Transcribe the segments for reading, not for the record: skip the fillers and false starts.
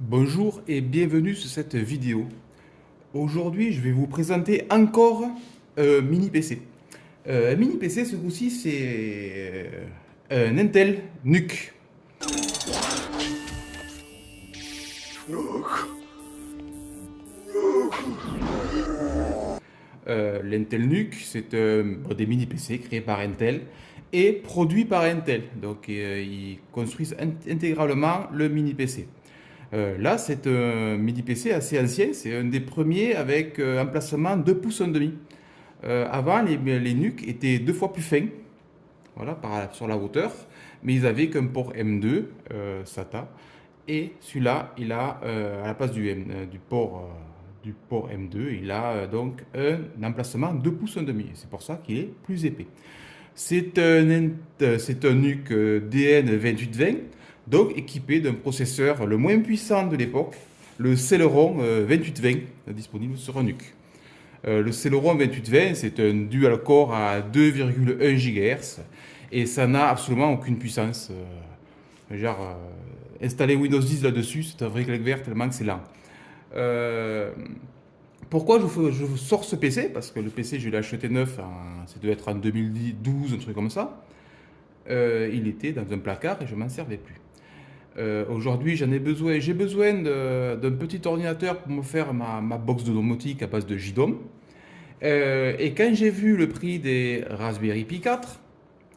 Bonjour et bienvenue sur cette vidéo. Aujourd'hui, je vais vous présenter encore un mini PC. Un mini PC, ce coup-ci, c'est un Intel NUC. L'Intel NUC, c'est des mini PC créés par Intel et produits par Intel. Donc, ils construisent intégralement le mini PC. Là, c'est un mini PC assez ancien. C'est un des premiers avec emplacement 2 pouces 1,5. Avant, les NUC étaient deux fois plus fins, voilà, sur la hauteur, mais ils avaient qu'un port M2 SATA. Et celui-là, il a, à la place du port M2, il a donc un emplacement 2 pouces 1,5. C'est pour ça qu'il est plus épais. C'est un NUC DN2820, donc équipé d'un processeur le moins puissant de l'époque, le Celeron 2820, disponible sur un NUC. Le Celeron 2820, c'est un dual core à 2,1 GHz et ça n'a absolument aucune puissance. Installer Windows 10 là-dessus, c'est un vrai claque vert tellement que c'est lent. Euh, Pourquoi je vous sors ce PC? Parce que le PC, je l'ai acheté neuf, ça devait être en 2012, un truc comme ça. Il était dans un placard et je m'en servais plus. Aujourd'hui, j'ai besoin d'un petit ordinateur pour me faire ma box de domotique à base de JDOM. Et quand j'ai vu le prix des Raspberry Pi 4,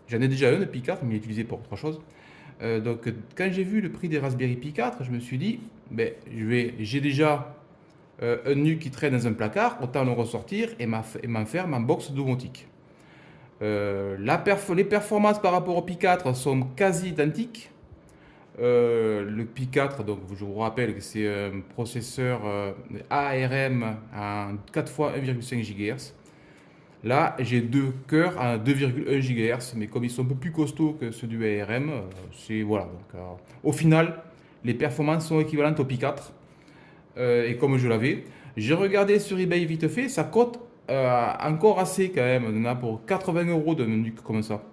j'en ai déjà un de Pi 4, mais il est utilisé pour autre chose. Donc, quand j'ai vu le prix des Raspberry Pi 4, je me suis dit, ben, j'ai déjà un NUC qui traîne dans un placard, autant le ressortir et m'en faire ma box domotique. Les performances par rapport au Pi 4 sont quasi identiques. Le Pi 4, donc je vous rappelle que c'est un processeur ARM à 4 fois 1,5 GHz. Là, j'ai deux cœurs à 2,1 GHz, mais comme ils sont un peu plus costauds que ceux du ARM, c'est voilà. Donc, au final, les performances sont équivalentes au Pi 4. Et comme je l'avais, j'ai regardé sur eBay vite fait, ça cote encore assez quand même. On en a pour 80 euros d'un NUC comme ça.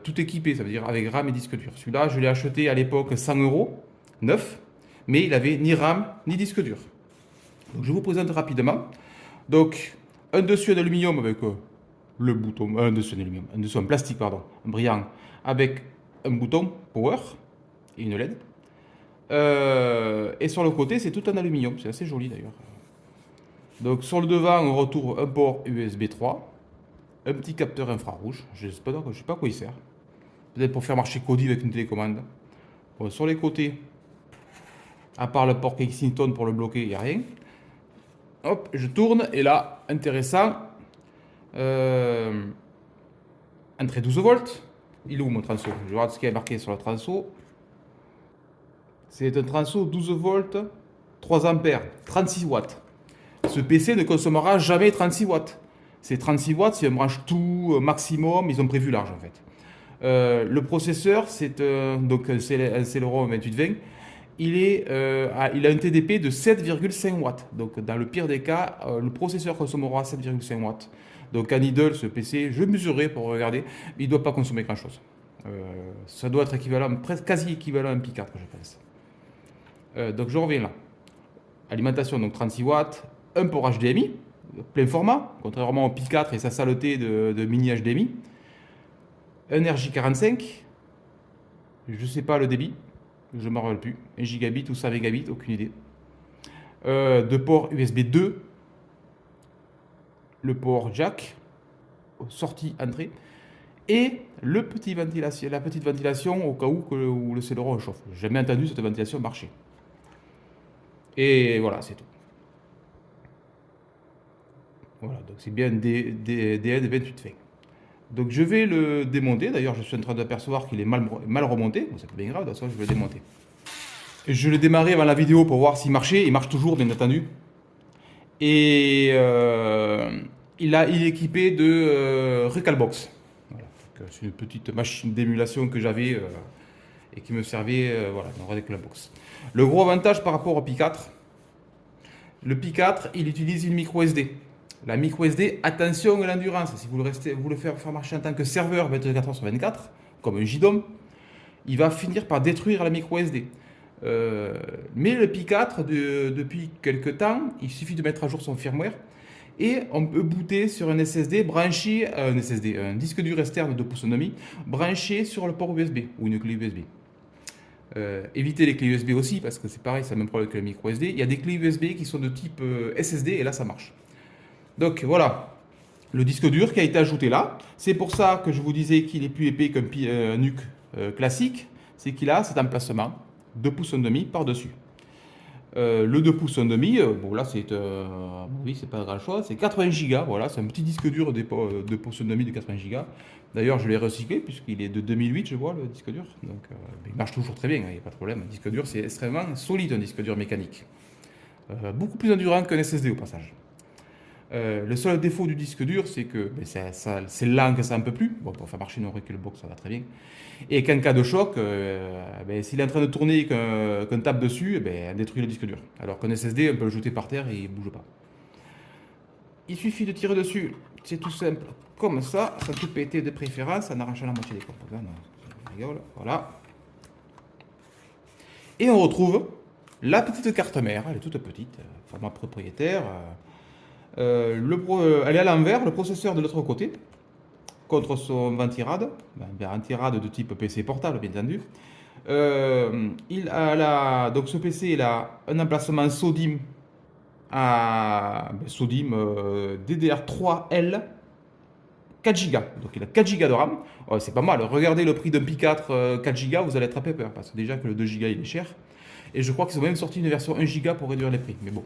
Tout équipé, ça veut dire avec RAM et disque dur. Celui-là, je l'ai acheté à l'époque 100 euros, neuf, mais il avait ni RAM ni disque dur. Donc, je vous présente rapidement. Donc, un dessus en aluminium avec le bouton, un dessus en plastique, pardon, un brillant, avec un bouton power et une LED. Et sur le côté, c'est tout en aluminium, c'est assez joli d'ailleurs. Donc, sur le devant, on retrouve un port USB 3, un petit capteur infrarouge, je ne sais pas à quoi il sert. Peut-être pour faire marcher Kodi avec une télécommande. Bon, sur les côtés, à part le port Kensington pour le bloquer, il n'y a rien. Hop, je tourne et là, intéressant, euh, entrée 12 volts. Il est où mon transo? Je regarde ce qui est marqué sur le transo. C'est un transo 12 volts, 3 ampères, 36 watts. Ce PC ne consommera jamais 36 watts. C'est 36 watts si on branche tout maximum, ils ont prévu large en fait. Le processeur, donc un Celeron 2820. Il a un TDP de 7,5 watts. Donc, dans le pire des cas, le processeur consommera 7,5 watts. Donc, en idle, ce PC, je mesurerai pour regarder, il ne doit pas consommer grand-chose. Ça doit être équivalent, presque quasi équivalent à un Pi 4, je pense. Donc, je reviens là. Alimentation, donc 36 watts, un port HDMI, plein format, contrairement au Pi 4 et sa saleté de mini HDMI. Un RJ45, je ne sais pas le débit, je ne m'en rappelle plus. 1 gigabit ou 100 mégabits, aucune idée. Deux ports USB 2, le port jack, sortie, entrée, et la petite ventilation au cas où le Celeron chauffe. J'ai jamais entendu cette ventilation marcher. Et voilà, c'est tout. Voilà, donc c'est bien DN2820. Donc je vais le démonter. D'ailleurs, je suis en train d'apercevoir qu'il est mal remonté. Bon, c'est pas bien grave, de toute façon, je vais le démonter. Je l'ai démarré avant la vidéo pour voir s'il marchait. Il marche toujours, bien entendu. Et il est équipé de Recalbox. Voilà. C'est une petite machine d'émulation que j'avais et qui me servait voilà, dans Recalbox. Le gros avantage par rapport au Pi 4, le Pi 4, il utilise une micro SD. La micro SD, attention à l'endurance. Si vous le faire marcher en tant que serveur 24h sur 24, comme un JDOM, il va finir par détruire la micro SD. Mais le Pi 4, depuis quelques temps, il suffit de mettre à jour son firmware et on peut booter sur un SSD branché, un disque dur externe de 2 pouces et demi, branché sur le port USB ou une clé USB. Évitez les clés USB aussi parce que c'est pareil, c'est le même problème que le micro SD. Il y a des clés USB qui sont de type SSD et là ça marche. Donc voilà, le disque dur qui a été ajouté là. C'est pour ça que je vous disais qu'il est plus épais qu'un NUC classique. C'est qu'il a cet emplacement 2 pouces et demi par-dessus. Le 2 pouces et demi, bon là c'est oui, c'est pas grand chose, c'est 80 Go, voilà, c'est un petit disque dur de 2 pouces et demi de 80 Go. D'ailleurs, je l'ai recyclé puisqu'il est de 2008, je vois le disque dur. Donc il marche toujours très bien, il n'y a pas de problème. Un disque dur, c'est extrêmement solide, un disque dur mécanique. Beaucoup plus endurant qu'un SSD au passage. Le seul défaut du disque dur, c'est que c'est lent que ça un peu plus. Bon, pour faire marcher une Recalbox, ça va très bien. Et qu'en cas de choc, s'il est en train de tourner et qu'on tape dessus, on détruit le disque dur. Alors qu'un SSD, on peut le jeter par terre et il ne bouge pas. Il suffit de tirer dessus, c'est tout simple, comme ça peut péter de préférence en arrachant la moitié des composants. Rigole, voilà. Et on retrouve la petite carte mère, elle est toute petite, format propriétaire. Elle est à l'envers, le processeur de l'autre côté, contre son ventirad, ventirad de type PC portable bien entendu. Donc ce PC il a un emplacement SODIMM DDR3L 4 Go. Donc il a 4 Go de RAM. Oh, c'est pas mal. Regardez le prix d'un Pi 4 4 Go, vous allez être à peu peur parce que déjà que le 2 Go il est cher. Et je crois qu'ils ont même sorti une version 1 Go pour réduire les prix. Mais bon.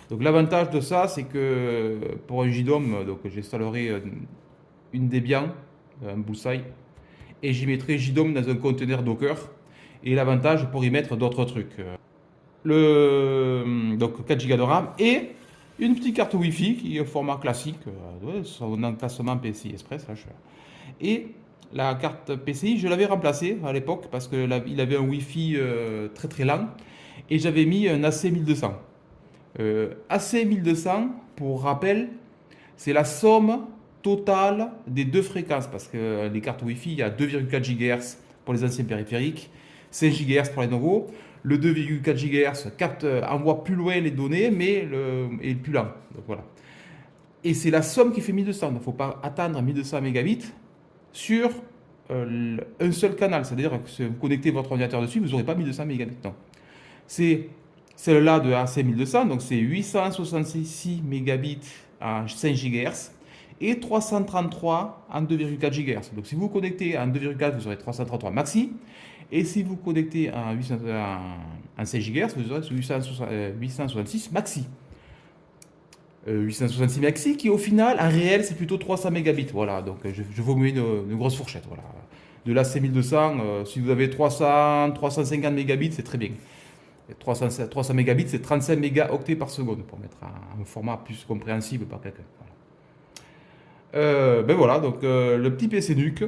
Donc l'avantage de ça, c'est que pour un JDOM, donc j'installerai une Debian, un Bullseye, et j'y mettrai JDOM dans un conteneur Docker. Et l'avantage pour y mettre d'autres trucs. Donc 4 Go de RAM et une petite carte Wi-Fi qui est au format classique, son emplacement PCI Express. Là, et la carte PCI, je l'avais remplacée à l'époque parce qu'il avait un Wi-Fi très très lent et j'avais mis un AC1200. AC1200, pour rappel, c'est la somme totale des deux fréquences parce que les cartes Wi-Fi, il y a 2,4 GHz pour les anciens périphériques, 16 GHz pour les nouveaux. Le 2,4 GHz envoie plus loin les données, mais est plus lent. Donc voilà. Et c'est la somme qui fait 1200. Il ne faut pas attendre 1200 mégabits sur un seul canal. C'est-à-dire que si vous connectez votre ordinateur dessus, vous n'aurez pas 1200 mégabits. Non. C'est celle-là de AC 1200, donc c'est 866 mégabits à 5 GHz et 333 en 2,4 GHz. Donc si vous connectez en 2,4, vous aurez 333 maxi. Et si vous connectez en 16 GHz, vous aurez 866 maxi. 866 maxi qui au final, en réel, c'est plutôt 300 mégabits. Voilà, donc je vous mets une grosse fourchette. Voilà. De là, c'est 1200. Si vous avez 300, 350 mégabits, c'est très bien. 300 mégabits, c'est 35 mégaoctets par seconde pour mettre un format plus compréhensible par quelqu'un. Voilà. Voilà, donc le petit PC NUC.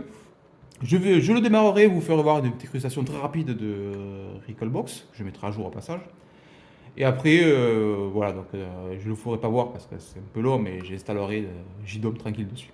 Je le démarrerai, vous faire voir une petite crustations très rapide de Recalbox. Je mettrai à jour au passage. Et après, voilà, donc je ne le ferai pas voir parce que c'est un peu long, mais j'installerai JDOM tranquille dessus.